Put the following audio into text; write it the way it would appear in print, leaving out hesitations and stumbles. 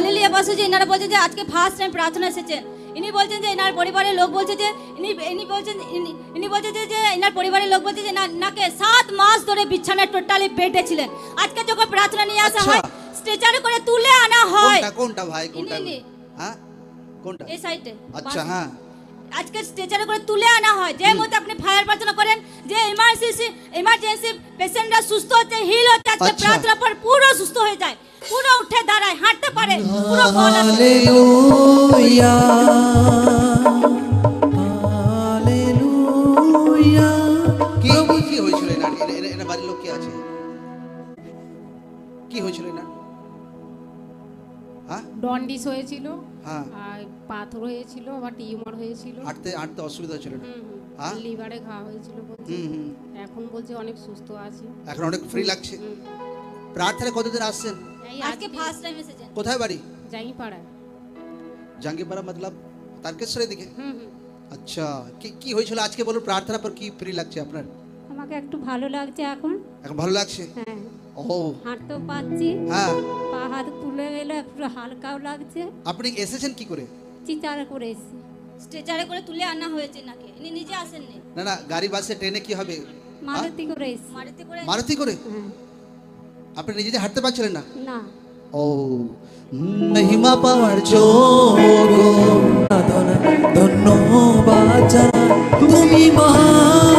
Hallelujah পাশে যে এনারা বলছেন যে আজকে ফার্স্ট টাইম প্রার্থনা এসেছেন। ইনি বলছেন যে এনার পরিবারের লোক বলছে যে ইনি বলছে যে এনার পরিবারের লোক বলছে যে নাকে 7 মাস ধরে বিছানায় টোটালি বেডে ছিলেন। আজকে যখন প্রার্থনা নিয়ে আসা হয় স্ট্রেচারে করে তুলে আনা হয়। কোনটা ভাই কোনটা? হ্যাঁ কোনটা? এই সাইডে। আচ্ছা হ্যাঁ, আজকে স্ট্রেচারে করে তুলে আনা হয়। যে মধ্যে আপনি ফায়ার প্রার্থনা করেন যে ইমার্জেন্সি পেশেন্টরা সুস্থ হচ্ছে, হিল হচ্ছে, আজকে প্রার্থনা পর পুরো সুস্থ হয়ে যায়, পুরো উঠে দাঁড়ায়, হাঁটতে পারে, পুরো বল আসে। Hallelujah hallelujah. কি হয়েছিল এনার বাড়ির লোক কে আছে? কি হয়েছিল না? হ্যাঁ, ডন্ডিস হয়েছিল, হ্যাঁ, আর পাথর হয়েছিল, আবার টিউমার হয়েছিল, হাঁটতে অসুবিধা হয়েছিল না? হ্যাঁ, লিভারে ঘা হয়েছিল বলছে। এখন বলছে অনেক সুস্থ আছি, এখন অনেক ফ্রি লাগছে। প্রার্থনা কতদিন আসছেন? এই আজকে ফার্স্ট টাইম এসেছেন। কোথায় বাড়ি? জাঙ্গিপাড়ায়। জাঙ্গিপাড়া মতলব তারকেশ্বরের দিকে? আচ্ছা, কি হয়েছিল আজকে বলুন? প্রার্থনা পর কি ফ্রি লাগছে আপনার? আমাকে একটু ভালো লাগছে এখন। এখন ভালো লাগছে? হ্যাঁ, ও হাঁটতেও পাচ্ছি, হ্যাঁ। পা হাত তুলে গেলে একটু হালকাও লাগছে। আপনি এসেছেন কি করে? চিতারে করে এসেছি। স্ট্রেচারে করে তুলে আনা হয়েছে নাকি? ইনি নিজে আসেননি। না গাড়ি বাসে ট্রেনে কি হবে? মারুতি করে এসেছি। মারুতি করে? হ্যাঁ। আপনি নিজে হাঁটতে পারছিলেন না? না, ও মহিমা পাওয়ার যোগ, ধন্যবাদ জানাই, তুমি মহান।